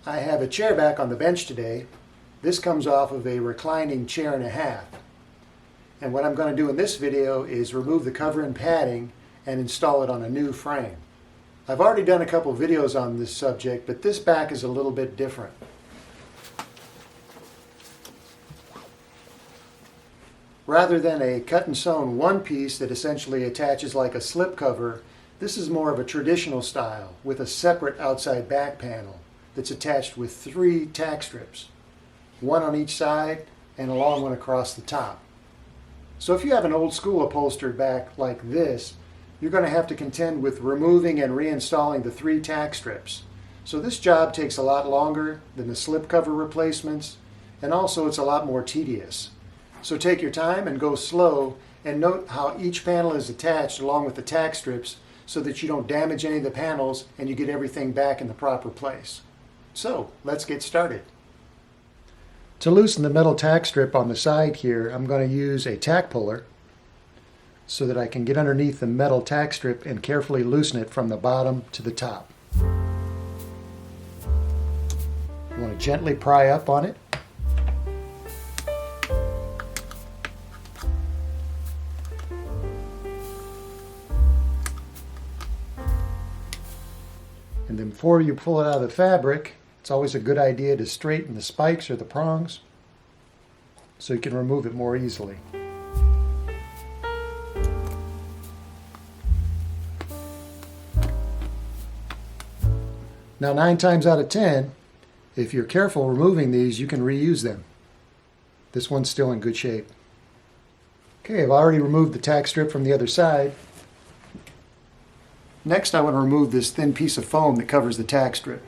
I have a chair back on the bench today. This comes off of a reclining chair and a half. And what I'm going to do in this video is remove the cover and padding and install it on a new frame. I've already done a couple videos on this subject, but this back is a little bit different. Rather than a cut and sewn one piece that essentially attaches like a slip cover, this is more of a traditional style with a separate outside back panel that's attached with 3 tack strips, one on each side and a long one across the top. So if you have an old school upholstered back like this, you're going to have to contend with removing and reinstalling the 3 tack strips. So this job takes a lot longer than the slip cover replacements, and also it's a lot more tedious. So take your time and go slow, and note how each panel is attached along with the tack strips so that you don't damage any of the panels and you get everything back in the proper place. So let's get started. To loosen the metal tack strip on the side here, I'm going to use a tack puller so that I can get underneath the metal tack strip and carefully loosen it from the bottom to the top. You want to gently pry up on it. And then before you pull it out of the fabric, it's always a good idea to straighten the spikes or the prongs so you can remove it more easily. Now 9 times out of 10, if you're careful removing these, you can reuse them. This one's still in good shape. Okay, I've already removed the tack strip from the other side. Next, I want to remove this thin piece of foam that covers the tack strip.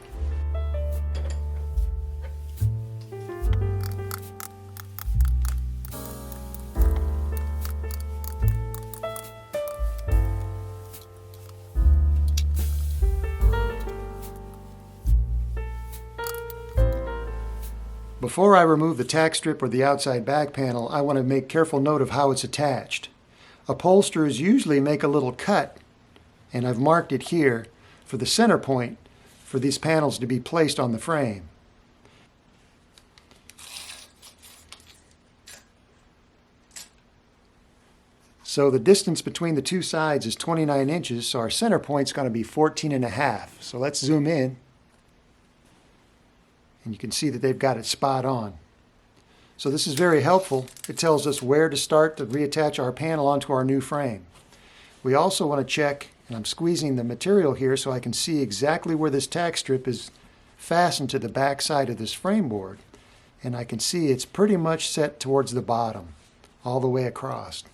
Before I remove the tack strip or the outside back panel, I want to make careful note of how it's attached. Upholsterers usually make a little cut, and I've marked it here for the center point for these panels to be placed on the frame. So the distance between the 2 sides is 29 inches, so our center point's going to be 14.5. So let's zoom in. And you can see that they've got it spot on. So this is very helpful. It tells us where to start to reattach our panel onto our new frame. We also want to check, and I'm squeezing the material here so I can see exactly where this tack strip is fastened to the back side of this frame board. And I can see it's pretty much set towards the bottom, all the way across.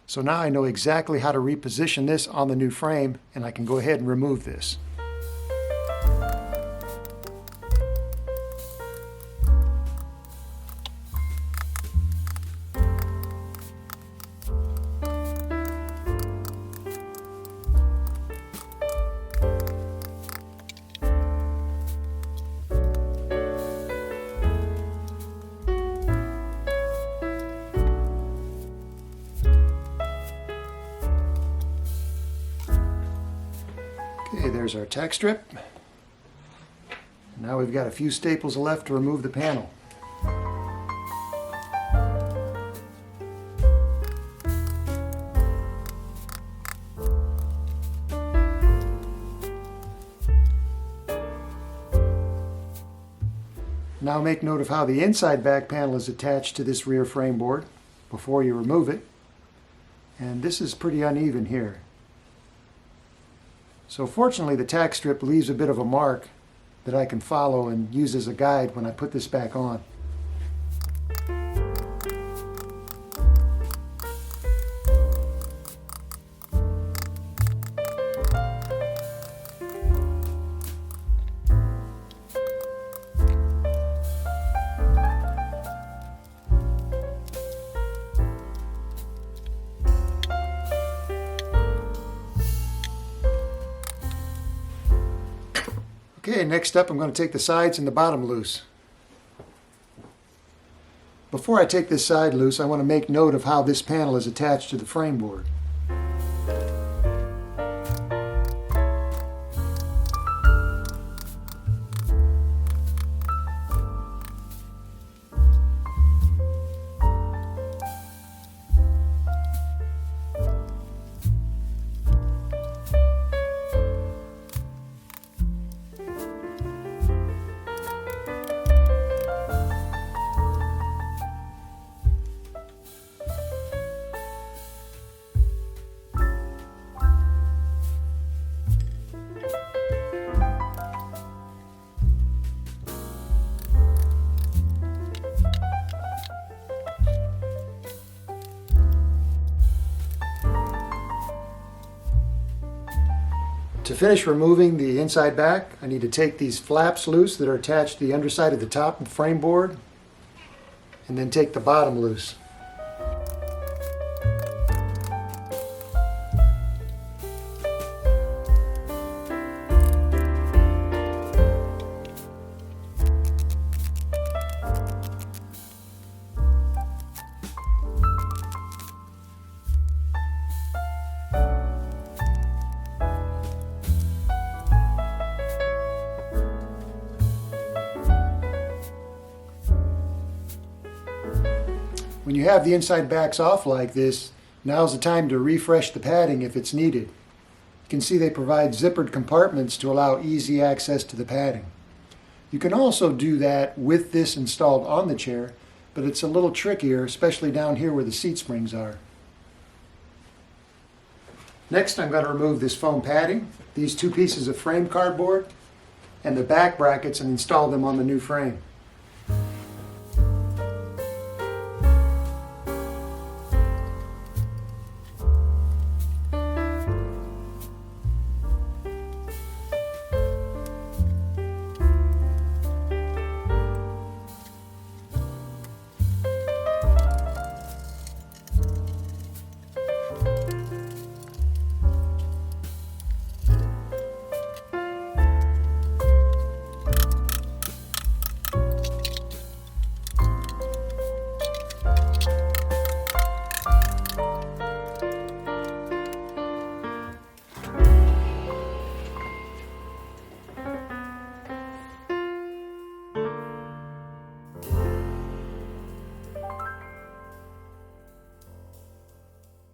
So now I know exactly how to reposition this on the new frame, and I can go ahead and remove this. Okay, there's our tack strip. Now we've got a few staples left to remove the panel. Now make note of how the inside back panel is attached to this rear frame board before you remove it. And this is pretty uneven here. So fortunately the tack strip leaves a bit of a mark that I can follow and use as a guide when I put this back on. Okay, next up I'm going to take the sides and the bottom loose. Before I take this side loose, I want to make note of how this panel is attached to the frame board. To finish removing the inside back, I need to take these flaps loose that are attached to the underside of the top frame board, and then take the bottom loose. When you have the inside backs off like this, now's the time to refresh the padding if it's needed. You can see they provide zippered compartments to allow easy access to the padding. You can also do that with this installed on the chair, but it's a little trickier, especially down here where the seat springs are. Next, I'm going to remove this foam padding, these two pieces of frame cardboard, and the back brackets, and install them on the new frame.